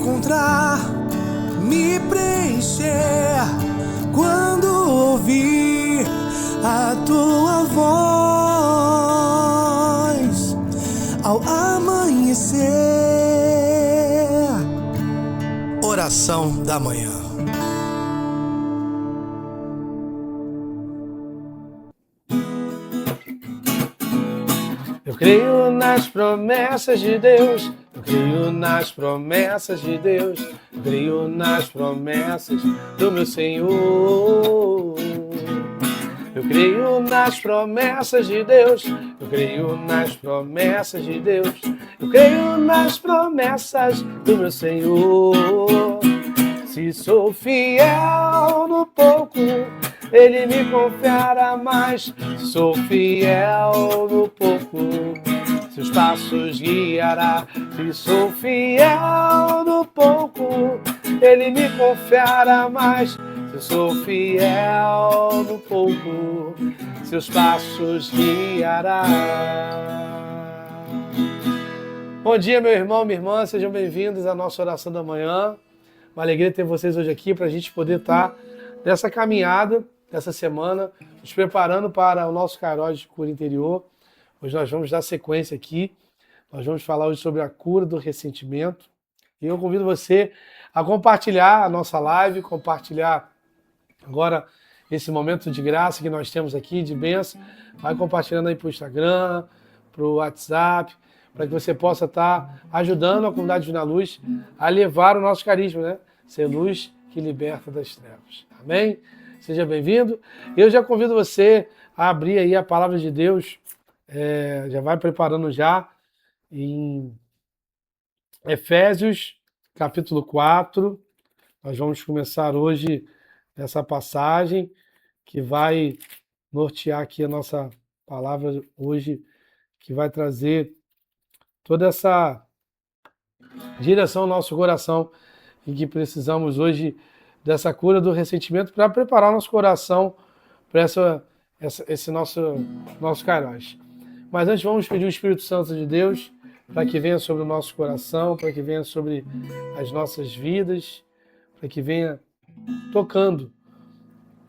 encontrar, me preencher quando ouvir a tua voz ao amanhecer. Oração da manhã. Eu creio nas promessas de Deus, eu creio nas promessas de Deus, eu creio nas promessas do meu Senhor. Eu creio nas promessas de Deus, eu creio nas promessas de Deus, eu creio nas promessas do meu Senhor. Se sou fiel no pouco, Ele me confiará mais. Se sou fiel no pouco, seus passos guiará. Se sou fiel no pouco, Ele me confiará mais. Se sou fiel no pouco, seus passos guiará. Bom dia, meu irmão, minha irmã, sejam bem-vindos à nossa oração da manhã. Uma alegria ter vocês hoje aqui para a gente poder estar nessa caminhada, dessa semana, nos preparando para o nosso Kairos de cura interior. Hoje nós vamos dar sequência aqui. Nós vamos falar hoje sobre a cura do ressentimento. E eu convido você a compartilhar a nossa live, compartilhar agora esse momento de graça que nós temos aqui, de bênção. Vai compartilhando aí para o Instagram, para o WhatsApp, para que você possa estar ajudando a comunidade Divina Luz a levar o nosso carisma, né? Ser luz que liberta das trevas. Amém? Seja bem-vindo. Eu já convido você a abrir aí a palavra de Deus, já vai preparando já, em Efésios, capítulo 4. Nós vamos começar hoje essa passagem que vai nortear aqui a nossa palavra hoje, que vai trazer toda essa direção ao nosso coração em que precisamos hoje dessa cura do ressentimento para preparar nosso coração para esse nosso Kairos. Mas antes vamos pedir o Espírito Santo de Deus para que venha sobre o nosso coração, para que venha sobre as nossas vidas, para que venha tocando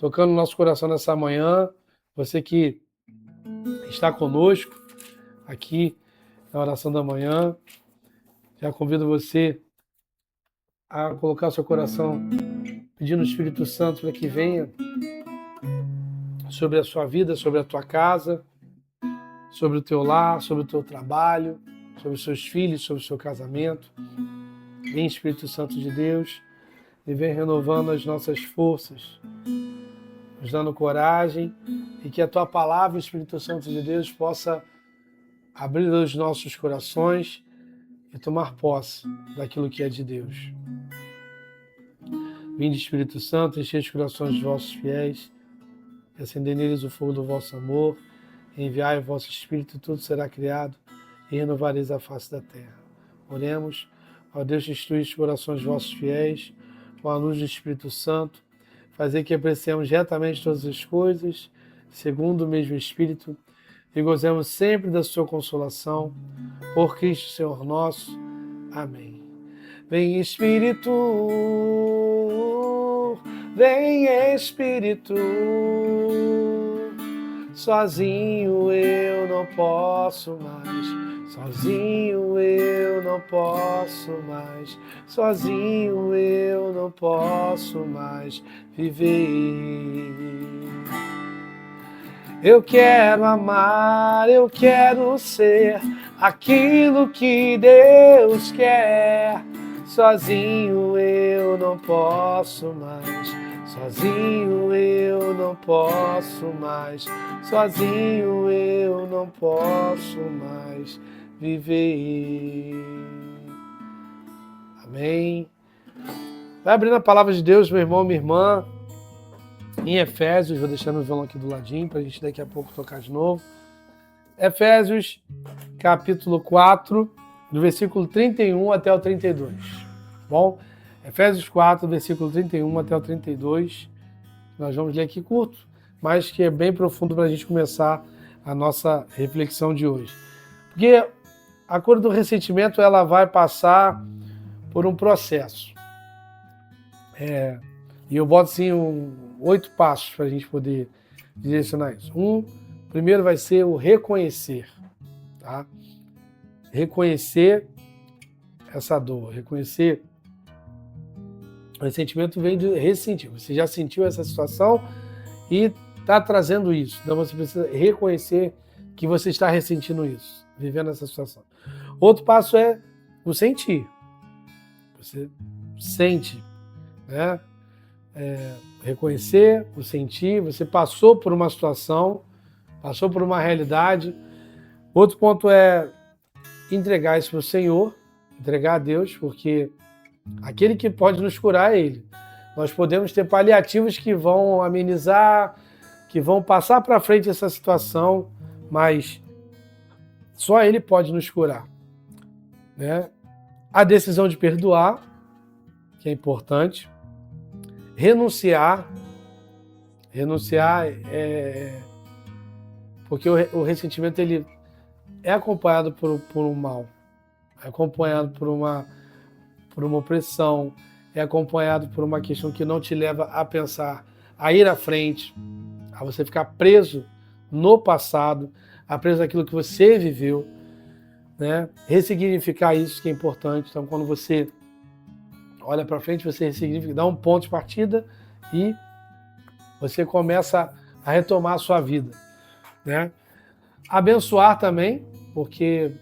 o nosso coração nessa manhã. Você que está conosco aqui na oração da manhã, já convido você a colocar seu coração pedindo o Espírito Santo para que venha sobre a sua vida, sobre a tua casa, sobre o teu lar, sobre o teu trabalho, sobre os seus filhos, sobre o seu casamento. Vem, Espírito Santo de Deus, e vem renovando as nossas forças, nos dando coragem, e que a tua palavra, Espírito Santo de Deus, possa abrir os nossos corações e tomar posse daquilo que é de Deus. Vinde, Espírito Santo, enchei os corações dos vossos fiéis, e acendei neles o fogo do vosso amor, e enviai o vosso Espírito, e tudo será criado, e renovareis a face da terra. Oremos, ó Deus, instrui os corações dos vossos fiéis, com a luz do Espírito Santo, fazer que apreciemos retamente todas as coisas, segundo o mesmo Espírito, e gozemos sempre da sua consolação, por Cristo Senhor nosso. Amém. Vem Espírito, vem Espírito, sozinho eu não posso mais, sozinho eu não posso mais, sozinho eu não posso mais viver. Eu quero amar, eu quero ser aquilo que Deus quer. Sozinho eu não posso mais, sozinho eu não posso mais, sozinho eu não posso mais viver. Amém. Vai abrindo a palavra de Deus, meu irmão, minha irmã, em Efésios. Vou deixar meu violão aqui do ladinho para a gente daqui a pouco tocar de novo. Efésios, capítulo 4, do versículo 31 até o 32. Bom, Efésios 4, versículo 31 até o 32. Nós vamos ler aqui curto, mas que é bem profundo para a gente começar a nossa reflexão de hoje. Porque a cura do ressentimento ela vai passar por um processo. E eu boto assim 8 passos para a gente poder direcionar isso. Primeiro vai ser o reconhecer, tá? Reconhecer essa dor, reconhecer. O ressentimento vem de ressentir. Você já sentiu essa situação e está trazendo isso. Então você precisa reconhecer que você está ressentindo isso, vivendo essa situação. Outro passo é o sentir. Você sente, né? Reconhecer, o sentir. Você passou por uma situação, passou por uma realidade. Outro ponto é entregar isso para o Senhor, entregar a Deus, porque aquele que pode nos curar é Ele. Nós podemos ter paliativos que vão amenizar, que vão passar para frente essa situação, mas só Ele pode nos curar, né? A decisão de perdoar, que é importante. Renunciar porque o ressentimento ele é acompanhado por um mal, é acompanhado por uma opressão, é acompanhado por uma questão que não te leva a pensar, a ir à frente, a você ficar preso no passado, a preso naquilo que você viveu, né? Ressignificar isso que é importante. Então, quando você olha para frente, você ressignifica, dá um ponto de partida e você começa a retomar a sua vida, né? Abençoar também, porque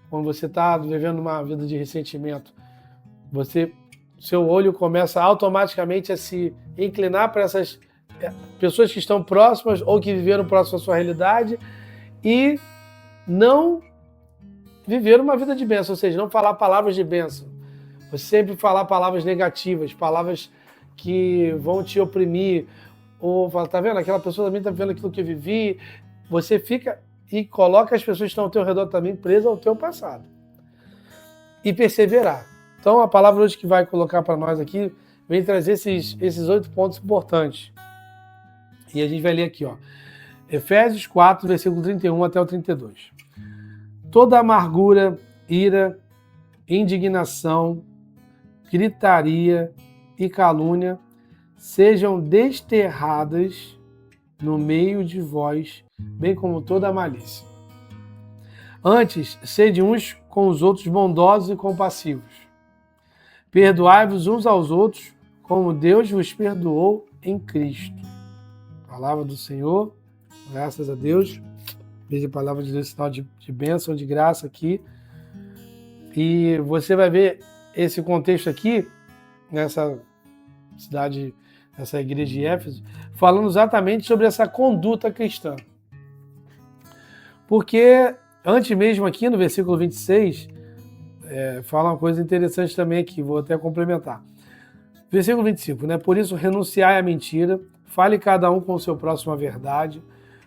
quando você está vivendo uma vida de ressentimento, seu olho começa automaticamente a se inclinar para essas pessoas que estão próximas ou que viveram próximo à sua realidade e não viver uma vida de bênção, ou seja, não falar palavras de bênção. Você sempre falar palavras negativas, palavras que vão te oprimir, ou fala, tá vendo? Aquela pessoa também tá vivendo aquilo que eu vivi. Você fica e coloca as pessoas que estão ao teu redor também presas ao teu passado. E perseverar. Então a palavra hoje que vai colocar para nós aqui vem trazer esses 8 pontos importantes. E a gente vai ler aqui, ó. Efésios 4, versículo 31 até o 32. Toda amargura, ira, indignação, gritaria e calúnia sejam desterradas no meio de vós, bem como toda a malícia. Antes, sede uns com os outros bondosos e compassivos. Perdoai-vos uns aos outros, como Deus vos perdoou em Cristo. Palavra do Senhor, graças a Deus. Veja a palavra de Deus, sinal de bênção, de graça aqui. E você vai ver esse contexto aqui, nessa cidade, nessa igreja de Éfeso, falando exatamente sobre essa conduta cristã. Porque, antes mesmo aqui no versículo 26, fala uma coisa interessante também aqui, vou até complementar. Versículo 25, né? Por isso, renunciai à mentira, fale cada um com o seu próximo a verdade,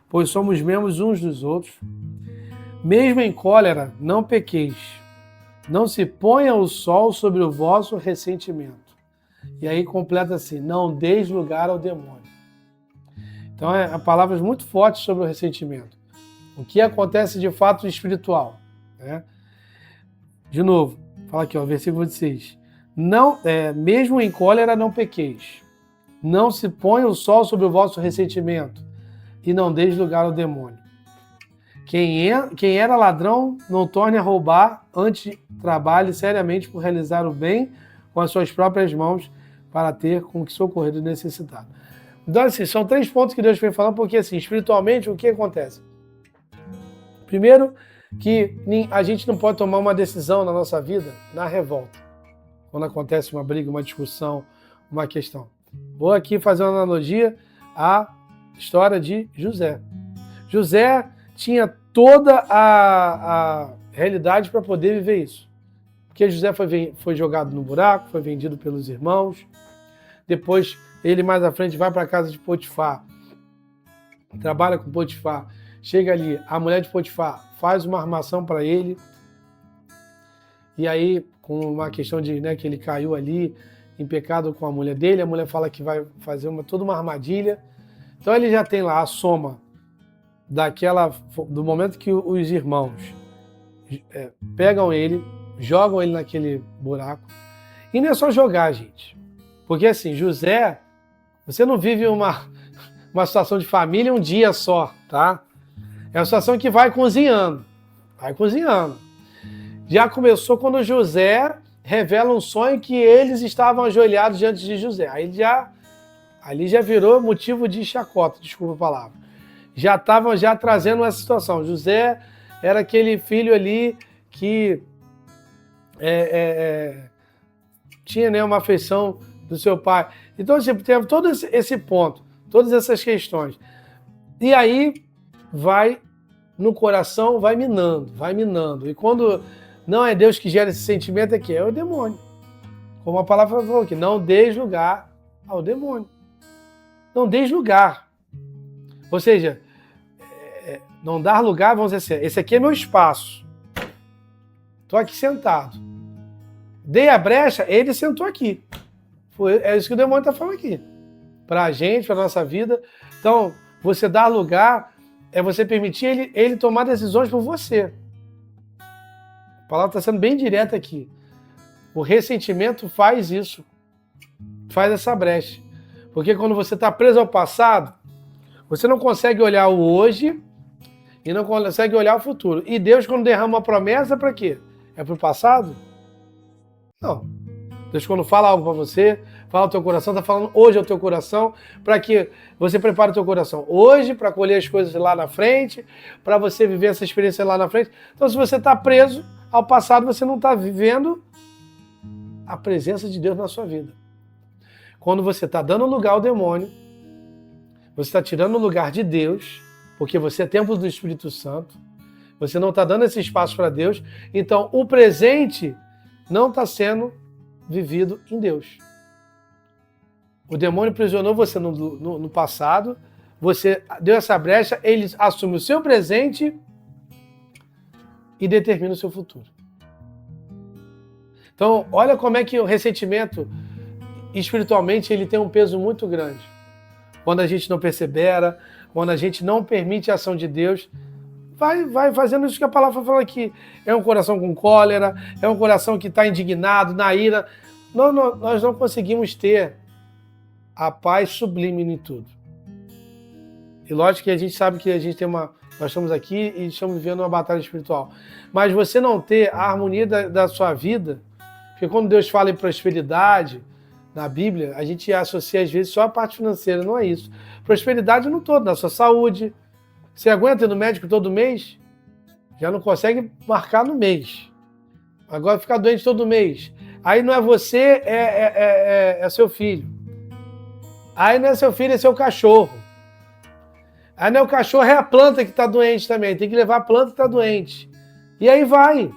pois somos membros uns dos outros. Mesmo em cólera, não pequeis. Não se ponha o sol sobre o vosso ressentimento. E aí completa assim, não deis lugar ao demônio. Então, palavras muito fortes sobre o ressentimento. O que acontece de fato espiritual, né? De novo, fala aqui, ó, versículo 26. Mesmo em cólera, não pequeis. Não se ponha o sol sobre o vosso ressentimento. E não deis lugar ao demônio. Quem era ladrão, não torne a roubar, antes trabalhe seriamente por realizar o bem com as suas próprias mãos, para ter com que socorrer o necessitado. Então, assim, são 3 pontos que Deus vem falando, porque, assim, espiritualmente, o que acontece? Primeiro, que a gente não pode tomar uma decisão na nossa vida na revolta, quando acontece uma briga, uma discussão, uma questão. Vou aqui fazer uma analogia à história de José. José tinha toda a realidade para poder viver isso. Porque José foi jogado no buraco, foi vendido pelos irmãos. Depois, ele mais à frente vai para a casa de Potifar. Trabalha com Potifar. Chega ali, a mulher de Potifar faz uma armação para ele. E aí, com uma questão de que ele caiu ali em pecado com a mulher dele, a mulher fala que vai fazer toda uma armadilha. Então ele já tem lá a soma do momento que os irmãos pegam ele, jogam ele naquele buraco. E não é só jogar, gente. Porque assim, José, você não vive uma situação de família um dia só, tá? É uma situação que vai cozinhando. Vai cozinhando. Já começou quando José revela um sonho que eles estavam ajoelhados diante de José. Ali já virou motivo de chacota, desculpa a palavra. Já estavam trazendo essa situação. José era aquele filho ali que tinha, né, uma afeição do seu pai. Então, assim, tem todo esse ponto, todas essas questões. E aí vai no coração, vai minando. E quando não é Deus que gera esse sentimento, é o demônio. Como a palavra falou aqui, não deis lugar ao demônio. Não deis lugar. Ou seja, não dar lugar, vamos dizer assim, esse aqui é meu espaço. Estou aqui sentado. Dei a brecha, ele sentou aqui. É isso que o demônio está falando aqui. Para a gente, para a nossa vida. Então, você dar lugar é você permitir ele tomar decisões por você. A palavra está sendo bem direta aqui. O ressentimento faz isso. Faz essa brecha. Porque quando você está preso ao passado, você não consegue olhar o hoje e não consegue olhar o futuro. E Deus, quando derrama uma promessa, para quê? É para o passado? Não. Deus, quando fala algo para você, fala ao teu coração, está falando hoje ao teu coração, para que você prepare o teu coração hoje, para colher as coisas lá na frente, para você viver essa experiência lá na frente. Então, se você está preso ao passado, você não está vivendo a presença de Deus na sua vida. Quando você está dando lugar ao demônio, você está tirando o lugar de Deus, porque você é templo do Espírito Santo, você não está dando esse espaço para Deus, então o presente não está sendo vivido em Deus. O demônio aprisionou você no passado, você deu essa brecha, ele assume o seu presente e determina o seu futuro. Então, olha como é que o ressentimento, espiritualmente, ele tem um peso muito grande. Quando a gente não persevera, quando a gente não permite a ação de Deus, vai fazendo isso que a palavra fala aqui. É um coração com cólera, é um coração que está indignado, na ira. Nós não conseguimos ter a paz sublime em tudo. E lógico que a gente sabe que a gente tem nós estamos aqui e estamos vivendo uma batalha espiritual. Mas você não ter a harmonia da sua vida, porque quando Deus fala em prosperidade, na Bíblia, a gente associa às vezes só a parte financeira, não é isso. Prosperidade no todo, na sua saúde. Você aguenta ir no médico todo mês? Já não consegue marcar no mês. Agora ficar doente todo mês. Aí não é você, é seu filho. Aí não é seu filho, é seu cachorro. Aí não é o cachorro, é a planta que está doente também. Tem que levar a planta que está doente. E aí vai.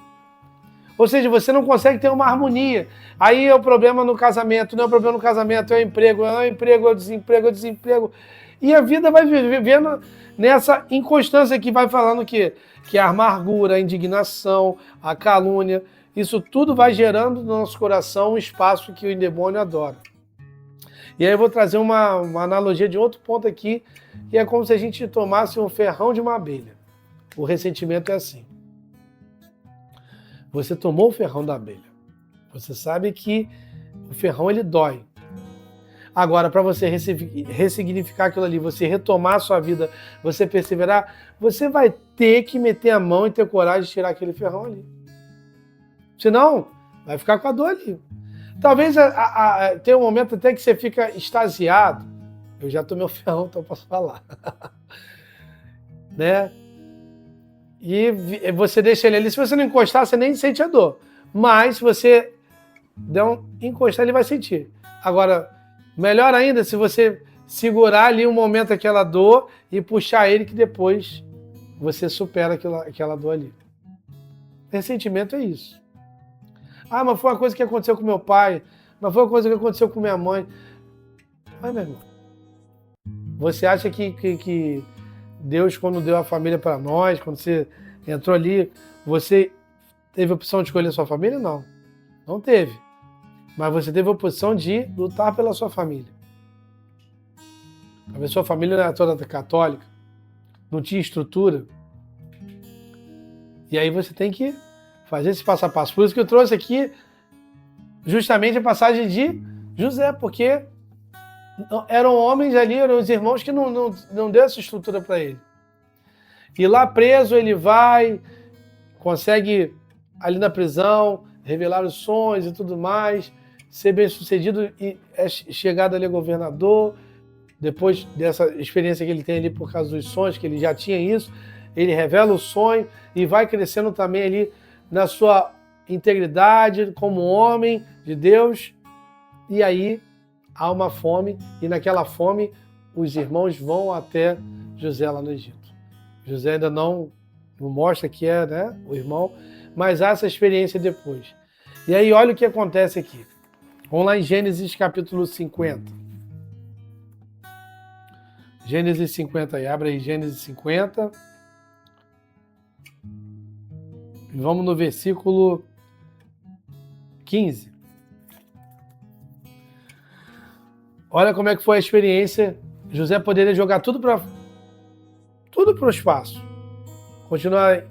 Ou seja, você não consegue ter uma harmonia. Aí é o problema no casamento, não é o problema no casamento, é o emprego, é o desemprego. E a vida vai vivendo nessa inconstância que vai falando que a amargura, a indignação, a calúnia, isso tudo vai gerando no nosso coração um espaço que o demônio adora. E aí eu vou trazer uma analogia de outro ponto aqui, que é como se a gente tomasse um ferrão de uma abelha. O ressentimento é assim. Você tomou o ferrão da abelha. Você sabe que o ferrão ele dói. Agora, para você ressignificar aquilo ali, você retomar a sua vida, você perseverar, você vai ter que meter a mão e ter coragem de tirar aquele ferrão ali. Senão, vai ficar com a dor ali. Talvez tenha um momento até que você fica extasiado. Eu já tomei o ferrão, então eu posso falar. Né? E você deixa ele ali. Se você não encostar, você nem sente a dor. Mas se você encostar, ele vai sentir. Agora, melhor ainda se você segurar ali um momento aquela dor e puxar ele, que depois você supera aquela dor ali. Ressentimento é isso. Ah, mas foi uma coisa que aconteceu com meu pai. Mas foi uma coisa que aconteceu com minha mãe. Mas, meu irmão, você acha que Deus, quando deu a família para nós, quando você entrou ali, você teve a opção de escolher a sua família? Não. Não teve. Mas você teve a opção de lutar pela sua família. Talvez sua família não era toda católica, não tinha estrutura. E aí você tem que fazer esse passo a passo. Por isso que eu trouxe aqui justamente a passagem de José, porque eram homens ali, eram os irmãos que não deu essa estrutura para ele. E lá preso ele vai, consegue ali na prisão revelar os sonhos e tudo mais, ser bem sucedido e é chegado ali a governador. Depois dessa experiência que ele tem ali por causa dos sonhos, que ele já tinha isso, ele revela o sonho e vai crescendo também ali na sua integridade como homem de Deus. E aí há uma fome, e naquela fome os irmãos vão até José lá no Egito. José ainda não mostra que é, né, o irmão, mas há essa experiência depois. E aí olha o que acontece aqui. Vamos lá em Gênesis capítulo 50. Gênesis 50 aí, abre aí Gênesis 50. E vamos no versículo 15. Olha como é que foi a experiência. José poderia jogar tudo para o espaço. Continuar,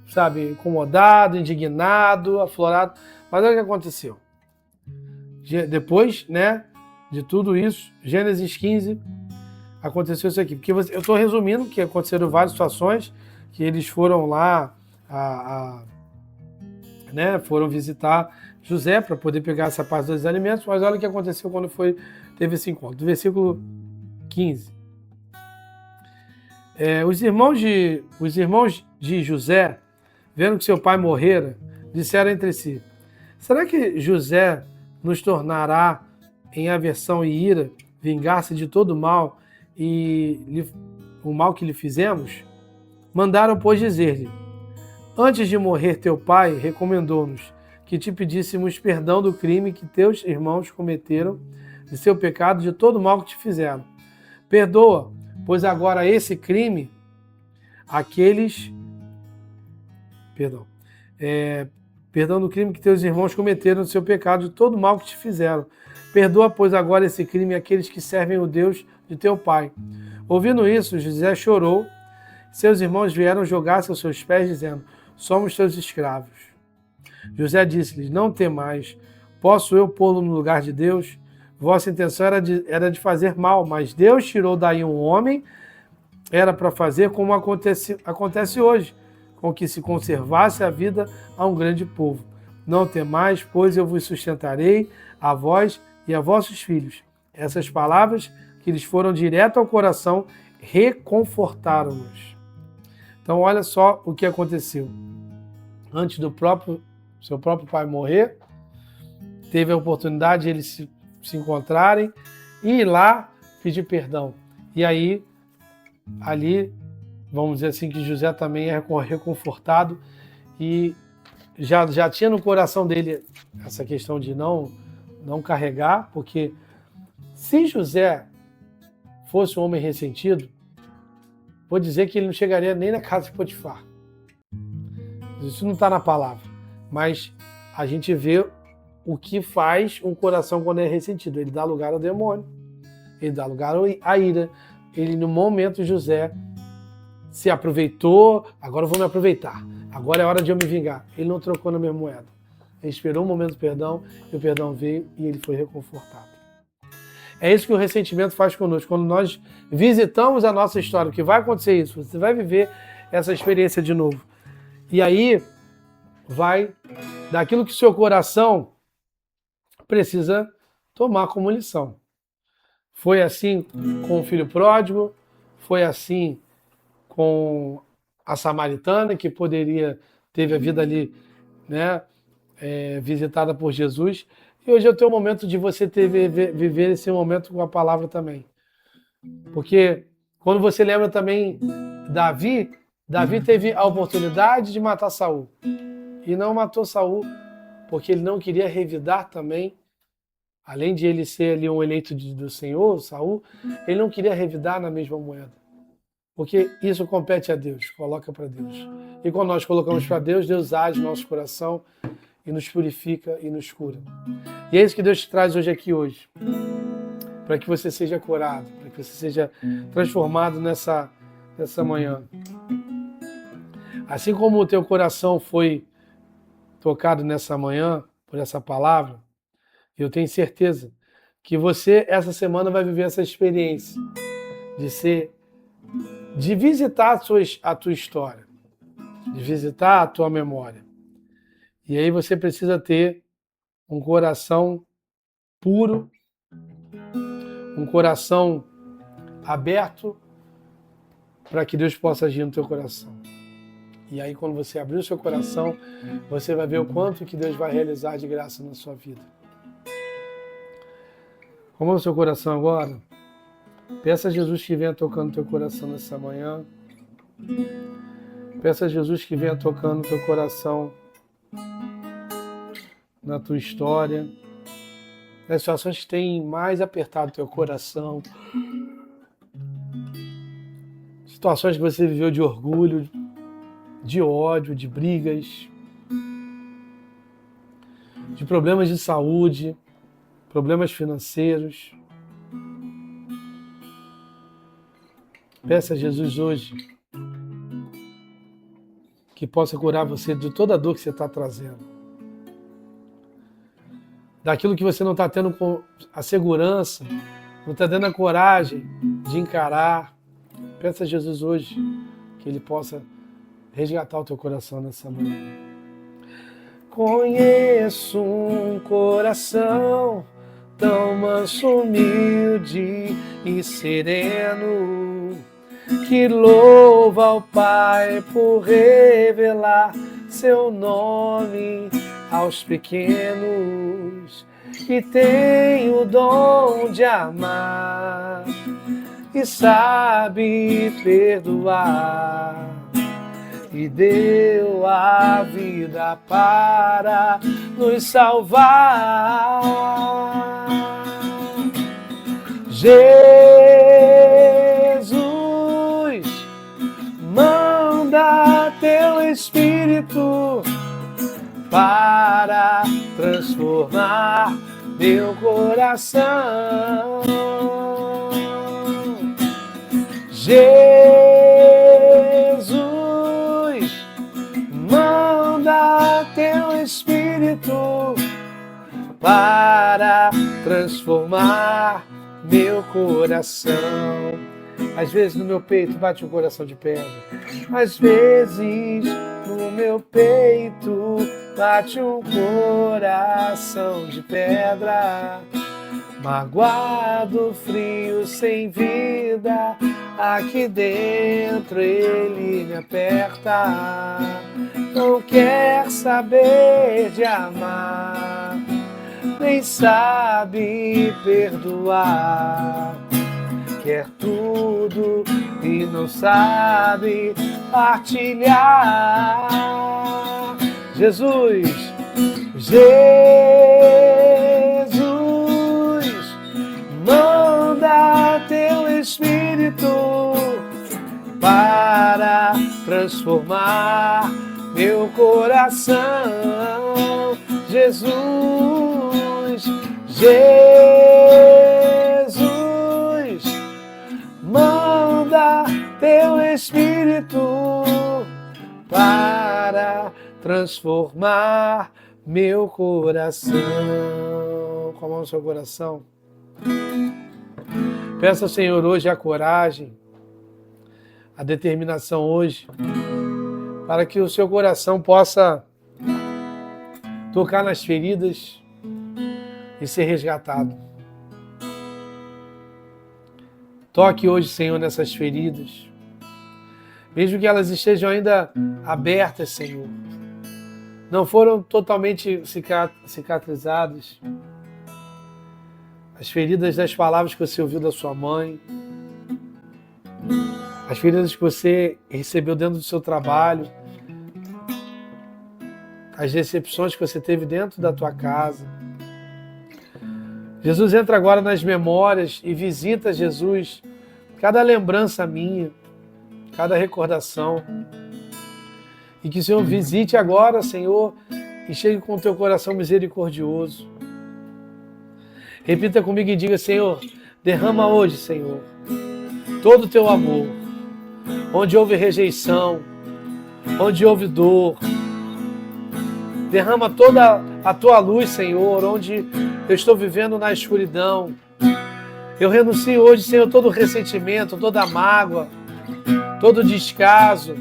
sabe, incomodado, indignado, aflorado. Mas olha o que aconteceu. Depois, né, de tudo isso, Gênesis 15, aconteceu isso aqui. Porque eu estou resumindo que aconteceram várias situações, que eles foram lá, né, foram visitar José para poder pegar essa parte dos alimentos, mas olha o que aconteceu quando teve esse encontro. Do versículo 15. Os irmãos de José, vendo que seu pai morrera, disseram entre si: será que José nos tornará em aversão e ira, vingar-se de todo o mal e o mal que lhe fizemos? Mandaram, pois, dizer-lhe: antes de morrer teu pai, recomendou-nos que te pedíssemos perdão do crime que teus irmãos cometeram, de seu pecado, de todo o mal que te fizeram. Perdoa, pois agora esse crime, perdão do crime que teus irmãos cometeram, de seu pecado, de todo o mal que te fizeram. Perdoa, pois agora esse crime àqueles que servem o Deus de teu pai. Ouvindo isso, José chorou. Seus irmãos vieram jogar-se aos seus pés, dizendo: somos teus escravos. José disse-lhes: não temais, posso eu pô-lo no lugar de Deus? Vossa intenção era de fazer mal, mas Deus tirou daí um homem, era para fazer como acontece hoje, com que se conservasse a vida a um grande povo. Não temais, pois eu vos sustentarei, a vós e a vossos filhos. Essas palavras, que lhes foram direto ao coração, reconfortaram-nos. Então olha só o que aconteceu. Antes do seu próprio pai morrer, teve a oportunidade de eles se encontrarem e ir lá pedir perdão. E aí, ali, vamos dizer assim, que José também é reconfortado e já tinha no coração dele essa questão de não carregar, porque se José fosse um homem ressentido, vou dizer que ele não chegaria nem na casa de Potifar. Isso não está na palavra, mas a gente vê o que faz um coração quando é ressentido. Ele dá lugar ao demônio, ele dá lugar à ira. Ele, no momento, José se aproveitou, agora eu vou me aproveitar, agora é hora de eu me vingar. Ele não trocou na mesma moeda. Ele esperou um momento do perdão, e o perdão veio e ele foi reconfortado. É isso que o ressentimento faz conosco. Quando nós visitamos a nossa história, que vai acontecer isso, você vai viver essa experiência de novo. E aí, vai daquilo que o seu coração precisa tomar como lição. Foi assim com o filho pródigo, foi assim com a samaritana, que teve a vida ali, né, visitada por Jesus. E hoje é o teu momento de você viver esse momento com a palavra também. Porque quando você lembra também Davi teve a oportunidade de matar Saul. E não matou Saul, porque ele não queria revidar também. Além de ele ser ali um eleito do Senhor, Saul, ele não queria revidar na mesma moeda. Porque isso compete a Deus, coloca para Deus. E quando nós colocamos para Deus, Deus age no nosso coração e nos purifica e nos cura. E é isso que Deus te traz hoje, para que você seja curado, para que você seja transformado nessa manhã. Assim como o teu coração foi tocado nessa manhã por essa palavra. Eu tenho certeza que você, essa semana, vai viver essa experiência de visitar a tua história, de visitar a tua memória. E aí você precisa ter um coração puro, um coração aberto para que Deus possa agir no teu coração. E aí, quando você abrir o seu coração, você vai ver o quanto que Deus vai realizar de graça na sua vida. Como é o seu coração agora? Peça a Jesus que venha tocando teu coração nessa manhã. Peça a Jesus que venha tocando teu coração na tua história, nas situações que têm mais apertado teu coração, situações que você viveu de orgulho, de ódio, de brigas, de problemas de saúde, problemas financeiros. Peça a Jesus hoje que possa curar você de toda a dor que você está trazendo, daquilo que você não está tendo com a segurança, não está dando a coragem de encarar. Peça a Jesus hoje que Ele possa resgatar o teu coração nessa manhã. Conheço um coração tão manso, humilde e sereno, que louva ao Pai por revelar seu nome aos pequenos, que tem o dom de amar e sabe perdoar, e deu a vida para nos salvar. Jesus, manda teu Espírito para transformar meu coração. Jesus, manda teu Espírito para transformar meu coração. Às vezes no meu peito bate um coração de pedra, às vezes no meu peito bate um coração de pedra, magoado, frio, sem vida. Aqui dentro ele me aperta, não quer saber de amar, nem sabe perdoar, quer tudo e não sabe partilhar. Jesus, Jesus, manda teu Espírito para transformar meu coração. Jesus, Jesus, manda teu Espírito para transformar meu coração. Com a mão no seu coração. Peça ao Senhor hoje a coragem, a determinação hoje, para que o seu coração possa tocar nas feridas e ser resgatado. Toque hoje, Senhor, nessas feridas, mesmo que elas estejam ainda abertas, Senhor, não foram totalmente cicatrizadas. As feridas das palavras que você ouviu da sua mãe, as feridas que você recebeu dentro do seu trabalho, as decepções que você teve dentro da tua casa. Jesus entra agora nas memórias e visita, Jesus, cada lembrança minha, cada recordação. E que o Senhor visite agora, Senhor, e chegue com o teu coração misericordioso. Repita comigo e diga: Senhor, derrama hoje, Senhor, todo o teu amor. Onde houve rejeição, onde houve dor, Derrama toda a tua luz, Senhor, onde eu estou vivendo na escuridão. Eu renuncio hoje, Senhor, todo ressentimento, toda mágoa, todo descaso,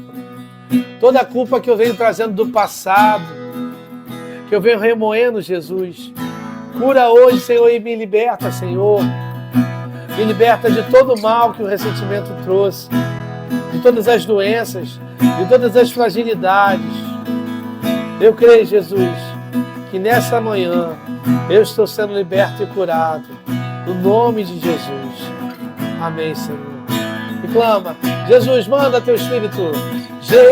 toda a culpa que eu venho trazendo do passado, que eu venho remoendo, Jesus. Cura hoje, Senhor, e me liberta, Senhor. Me liberta de todo o mal que o ressentimento trouxe, de todas as doenças, de todas as fragilidades. Eu creio, Jesus, que nessa manhã eu estou sendo liberto e curado, no nome de Jesus. Amém, Senhor. E clama, Jesus, manda teu Espírito. Jesus,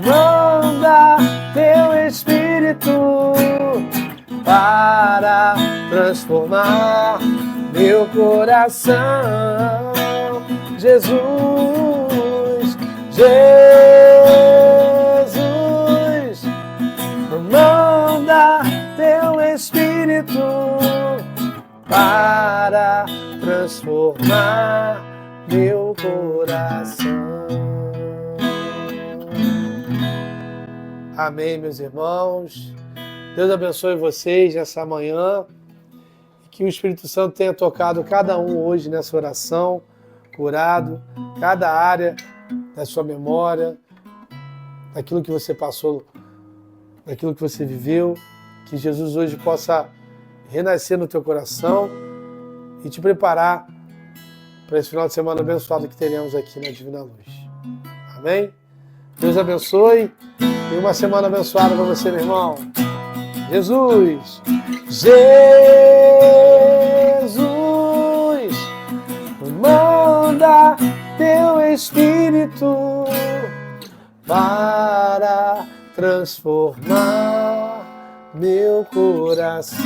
manda teu Espírito para transformar meu coração. Jesus, Jesus, manda teu Espírito para transformar meu coração. Amém, meus irmãos. Deus abençoe vocês nessa manhã. Que o Espírito Santo tenha tocado cada um hoje nessa oração, curado, cada área da sua memória, daquilo que você passou, daquilo que você viveu. Que Jesus hoje possa renascer no teu coração e te preparar para esse final de semana abençoado que teremos aqui na Divina Luz. Amém? Deus abençoe e uma semana abençoada para você, meu irmão. Jesus, Jesus, manda teu Espírito para transformar meu coração.